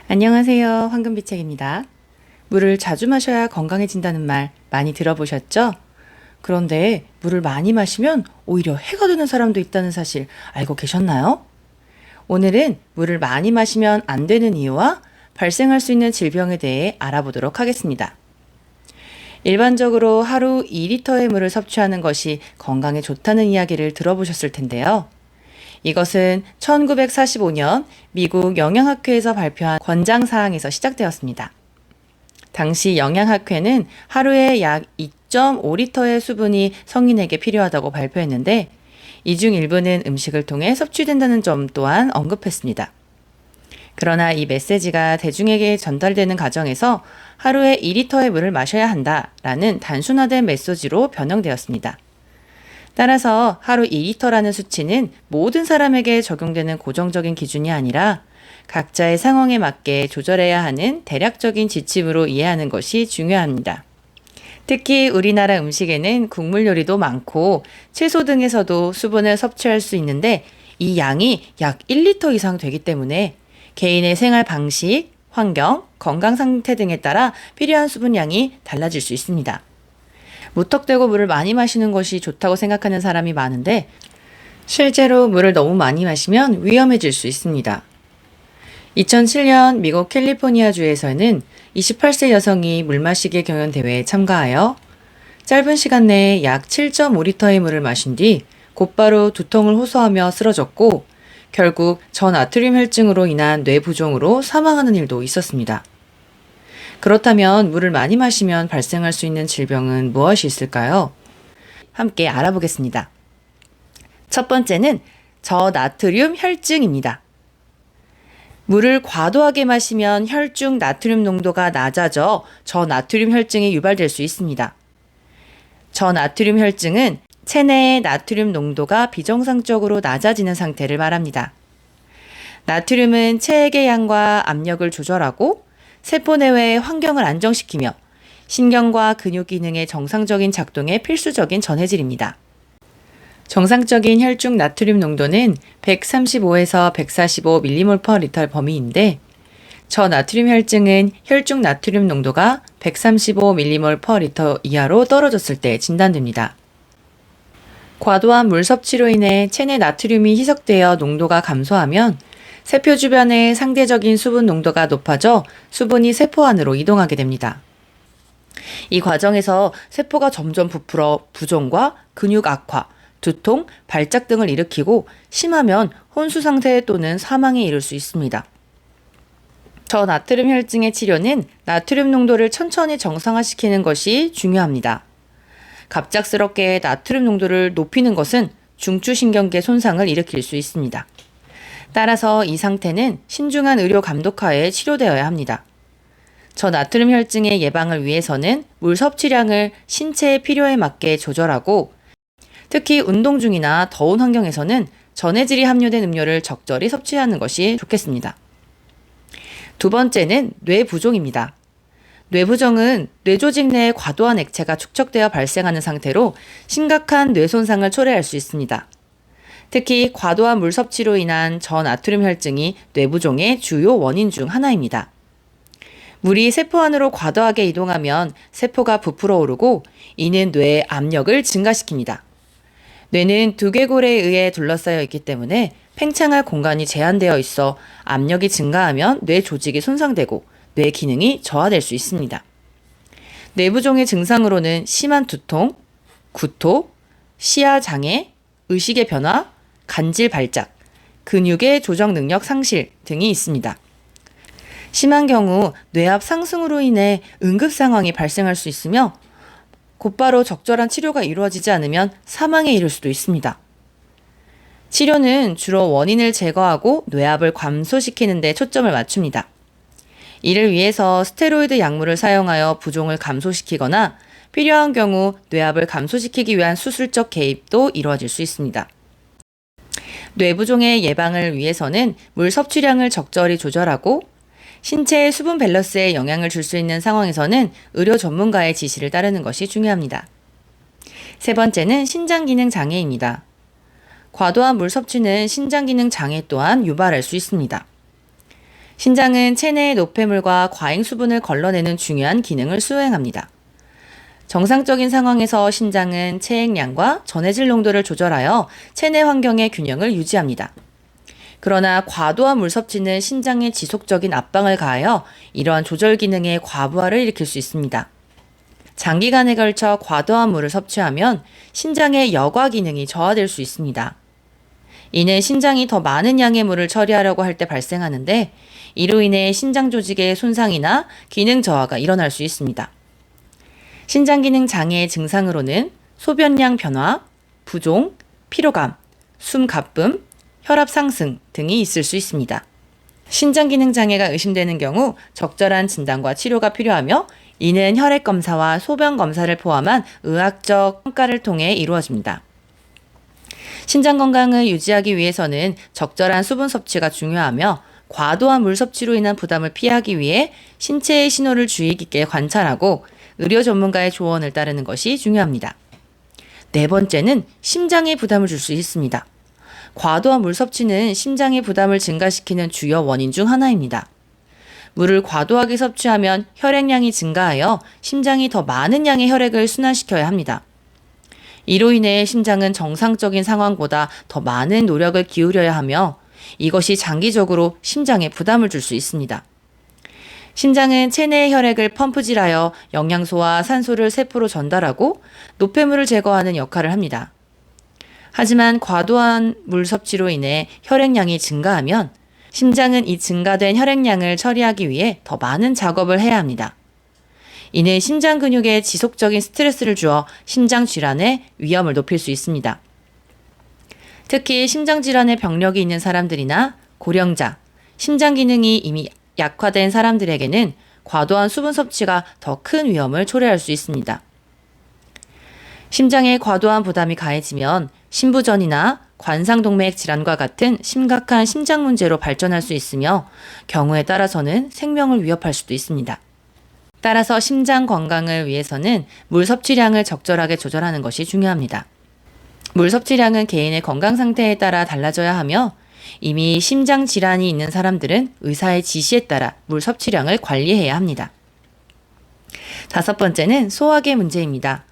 안녕하세요. 황금비책입니다. 물을 자주 마셔야 건강해진다는 말 많이 들어보셨죠? 그런데 물을 많이 마시면 오히려 해가 되는 사람도 있다는 사실 알고 계셨나요? 오늘은 물을 많이 마시면 안 되는 이유와 발생할 수 있는 질병에 대해 알아보도록 하겠습니다. 일반적으로 하루 2리터의 물을 섭취하는 것이 건강에 좋다는 이야기를 들어보셨을 텐데요. 이것은 1945년 미국 영양학회에서 발표한 권장사항에서 시작되었습니다. 당시 영양학회는 하루에 약 2.5리터의 수분이 성인에게 필요하다고 발표했는데 이 중 일부는 음식을 통해 섭취된다는 점 또한 언급했습니다. 그러나 이 메시지가 대중에게 전달되는 과정에서 하루에 2리터의 물을 마셔야 한다라는 단순화된 메시지로 변형되었습니다. 따라서 하루 2리터라는 수치는 모든 사람에게 적용되는 고정적인 기준이 아니라 각자의 상황에 맞게 조절해야 하는 대략적인 지침으로 이해하는 것이 중요합니다. 특히 우리나라 음식에는 국물 요리도 많고 채소 등에서도 수분을 섭취할 수 있는데 이 양이 약 1리터 이상 되기 때문에 개인의 생활 방식, 환경, 건강 상태 등에 따라 필요한 수분량이 달라질 수 있습니다. 무턱대고 물을 많이 마시는 것이 좋다고 생각하는 사람이 많은데 실제로 물을 너무 많이 마시면 위험해질 수 있습니다. 2007년 미국 캘리포니아주에서는 28세 여성이 물마시기 경연 대회에 참가하여 짧은 시간 내에 약 7.5리터의 물을 마신 뒤 곧바로 두통을 호소하며 쓰러졌고 결국 저나트륨 혈증으로 인한 뇌부종으로 사망하는 일도 있었습니다. 그렇다면 물을 많이 마시면 발생할 수 있는 질병은 무엇이 있을까요? 함께 알아보겠습니다. 첫 번째는 저나트륨 혈증입니다. 물을 과도하게 마시면 혈중 나트륨 농도가 낮아져 저나트륨 혈증이 유발될 수 있습니다. 저나트륨 혈증은 체내의 나트륨 농도가 비정상적으로 낮아지는 상태를 말합니다. 나트륨은 체액의 양과 압력을 조절하고 세포 내외의 환경을 안정시키며 신경과 근육 기능의 정상적인 작동에 필수적인 전해질입니다. 정상적인 혈중 나트륨 농도는 135에서 145mmol/L 범위인데 저나트륨 혈증은 혈중 나트륨 농도가 135mmol/L 이하로 떨어졌을 때 진단됩니다. 과도한 물 섭취로 인해 체내 나트륨이 희석되어 농도가 감소하면 세포 주변의 상대적인 수분 농도가 높아져 수분이 세포 안으로 이동하게 됩니다. 이 과정에서 세포가 점점 부풀어 부종과 근육 악화, 두통, 발작 등을 일으키고 심하면 혼수 상태 또는 사망에 이를 수 있습니다. 저나트륨 혈증의 치료는 나트륨 농도를 천천히 정상화시키는 것이 중요합니다. 갑작스럽게 나트륨 농도를 높이는 것은 중추신경계 손상을 일으킬 수 있습니다. 따라서 이 상태는 신중한 의료 감독하에 치료되어야 합니다. 저나트륨 혈증의 예방을 위해서는 물 섭취량을 신체의 필요에 맞게 조절하고 특히 운동 중이나 더운 환경에서는 전해질이 함유된 음료를 적절히 섭취하는 것이 좋겠습니다. 두 번째는 뇌부종입니다. 뇌부종은 뇌조직 내에 과도한 액체가 축적되어 발생하는 상태로 심각한 뇌 손상을 초래할 수 있습니다. 특히 과도한 물 섭취로 인한 저나트륨 혈증이 뇌부종의 주요 원인 중 하나입니다. 물이 세포 안으로 과도하게 이동하면 세포가 부풀어 오르고 이는 뇌의 압력을 증가시킵니다. 뇌는 두개골에 의해 둘러싸여 있기 때문에 팽창할 공간이 제한되어 있어 압력이 증가하면 뇌 조직이 손상되고 뇌 기능이 저하될 수 있습니다. 뇌부종의 증상으로는 심한 두통, 구토, 시야 장애, 의식의 변화, 간질 발작, 근육의 조정 능력 상실 등이 있습니다. 심한 경우 뇌압 상승으로 인해 응급 상황이 발생할 수 있으며 곧바로 적절한 치료가 이루어지지 않으면 사망에 이를 수도 있습니다. 치료는 주로 원인을 제거하고 뇌압을 감소시키는 데 초점을 맞춥니다. 이를 위해서 스테로이드 약물을 사용하여 부종을 감소시키거나 필요한 경우 뇌압을 감소시키기 위한 수술적 개입도 이루어질 수 있습니다. 뇌부종의 예방을 위해서는 물 섭취량을 적절히 조절하고 신체의 수분 밸런스에 영향을 줄 수 있는 상황에서는 의료 전문가의 지시를 따르는 것이 중요합니다. 세 번째는 신장기능 장애입니다. 과도한 물 섭취는 신장기능 장애 또한 유발할 수 있습니다. 신장은 체내의 노폐물과 과잉 수분을 걸러내는 중요한 기능을 수행합니다. 정상적인 상황에서 신장은 체액량과 전해질 농도를 조절하여 체내 환경의 균형을 유지합니다. 그러나 과도한 물 섭취는 신장에 지속적인 압박을 가하여 이러한 조절 기능의 과부하를 일으킬 수 있습니다. 장기간에 걸쳐 과도한 물을 섭취하면 신장의 여과 기능이 저하될 수 있습니다. 이는 신장이 더 많은 양의 물을 처리하려고 할 때 발생하는데, 이로 인해 신장 조직의 손상이나 기능 저하가 일어날 수 있습니다. 신장 기능 장애의 증상으로는 소변량 변화, 부종, 피로감, 숨 가쁨, 혈압 상승 등이 있을 수 있습니다. 신장 기능 장애가 의심되는 경우 적절한 진단과 치료가 필요하며, 이는 혈액 검사와 소변 검사를 포함한 의학적 평가를 통해 이루어집니다. 신장 건강을 유지하기 위해서는 적절한 수분 섭취가 중요하며, 과도한 물 섭취로 인한 부담을 피하기 위해 신체의 신호를 주의 깊게 관찰하고 의료 전문가의 조언을 따르는 것이 중요합니다. 네 번째는 심장에 부담을 줄 수 있습니다. 과도한 물 섭취는 심장의 부담을 증가시키는 주요 원인 중 하나입니다. 물을 과도하게 섭취하면 혈액량이 증가하여 심장이 더 많은 양의 혈액을 순환시켜야 합니다. 이로 인해 심장은 정상적인 상황보다 더 많은 노력을 기울여야 하며, 이것이 장기적으로 심장에 부담을 줄 수 있습니다. 심장은 체내의 혈액을 펌프질하여 영양소와 산소를 세포로 전달하고 노폐물을 제거하는 역할을 합니다. 하지만 과도한 물 섭취로 인해 혈액량이 증가하면 심장은 이 증가된 혈액량을 처리하기 위해 더 많은 작업을 해야 합니다. 이는 심장 근육에 지속적인 스트레스를 주어 심장 질환의 위험을 높일 수 있습니다. 특히 심장 질환의 병력이 있는 사람들이나 고령자, 심장 기능이 이미 약화된 사람들에게는 과도한 수분 섭취가 더 큰 위험을 초래할 수 있습니다. 심장에 과도한 부담이 가해지면 심부전이나 관상동맥 질환과 같은 심각한 심장 문제로 발전할 수 있으며, 경우에 따라서는 생명을 위협할 수도 있습니다. 따라서 심장 건강을 위해서는 물 섭취량을 적절하게 조절하는 것이 중요합니다. 물 섭취량은 개인의 건강 상태에 따라 달라져야 하며, 이미 심장 질환이 있는 사람들은 의사의 지시에 따라 물 섭취량을 관리해야 합니다. 다섯 번째는 소화계 문제입니다.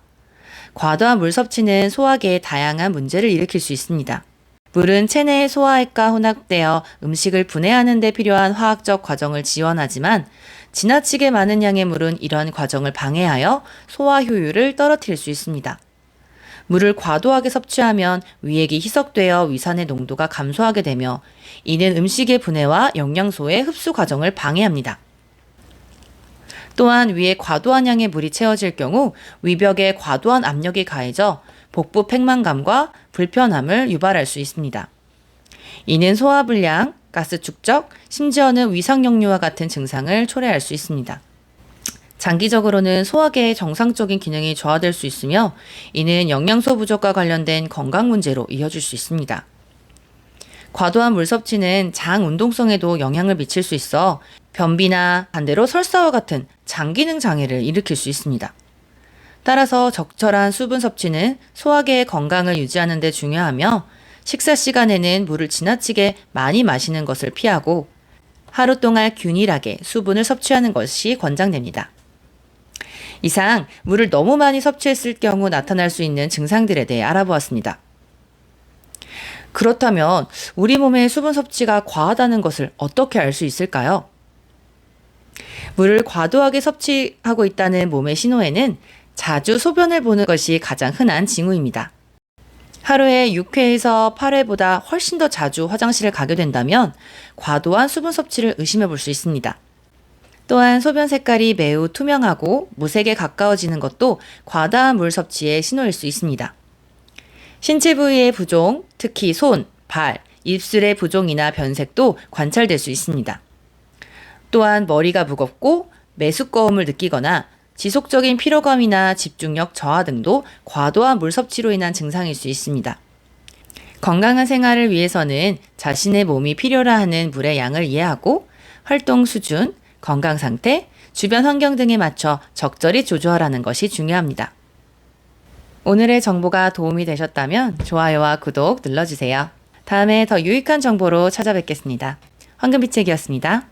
과도한 물 섭취는 소화계에 다양한 문제를 일으킬 수 있습니다. 물은 체내의 소화액과 혼합되어 음식을 분해하는 데 필요한 화학적 과정을 지원하지만, 지나치게 많은 양의 물은 이러한 과정을 방해하여 소화 효율을 떨어뜨릴 수 있습니다. 물을 과도하게 섭취하면 위액이 희석되어 위산의 농도가 감소하게 되며, 이는 음식의 분해와 영양소의 흡수 과정을 방해합니다. 또한 위에 과도한 양의 물이 채워질 경우 위벽에 과도한 압력이 가해져 복부 팽만감과 불편함을 유발할 수 있습니다. 이는 소화불량, 가스 축적, 심지어는 위상역류와 같은 증상을 초래할 수 있습니다. 장기적으로는 소화계의 정상적인 기능이 저하될 수 있으며, 이는 영양소 부족과 관련된 건강 문제로 이어질 수 있습니다. 과도한 물 섭취는 장 운동성에도 영향을 미칠 수 있어 변비나 반대로 설사와 같은 장 기능 장애를 일으킬 수 있습니다. 따라서 적절한 수분 섭취는 소화계의 건강을 유지하는 데 중요하며, 식사 시간에는 물을 지나치게 많이 마시는 것을 피하고 하루 동안 균일하게 수분을 섭취하는 것이 권장됩니다. 이상 물을 너무 많이 섭취했을 경우 나타날 수 있는 증상들에 대해 알아보았습니다. 그렇다면 우리 몸의 수분 섭취가 과하다는 것을 어떻게 알 수 있을까요? 물을 과도하게 섭취하고 있다는 몸의 신호에는 자주 소변을 보는 것이 가장 흔한 징후입니다. 하루에 6회에서 8회보다 훨씬 더 자주 화장실을 가게 된다면 과도한 수분 섭취를 의심해 볼 수 있습니다. 또한 소변 색깔이 매우 투명하고 무색에 가까워지는 것도 과다한 물 섭취의 신호일 수 있습니다. 신체 부위의 부종, 특히 손, 발, 입술의 부종이나 변색도 관찰될 수 있습니다. 또한 머리가 무겁고 메스꺼움을 느끼거나 지속적인 피로감이나 집중력 저하 등도 과도한 물 섭취로 인한 증상일 수 있습니다. 건강한 생활을 위해서는 자신의 몸이 필요로 하는 물의 양을 이해하고 활동 수준, 건강 상태, 주변 환경 등에 맞춰 적절히 조절하는 것이 중요합니다. 오늘의 정보가 도움이 되셨다면 좋아요와 구독 눌러주세요. 다음에 더 유익한 정보로 찾아뵙겠습니다. 황금비책이었습니다.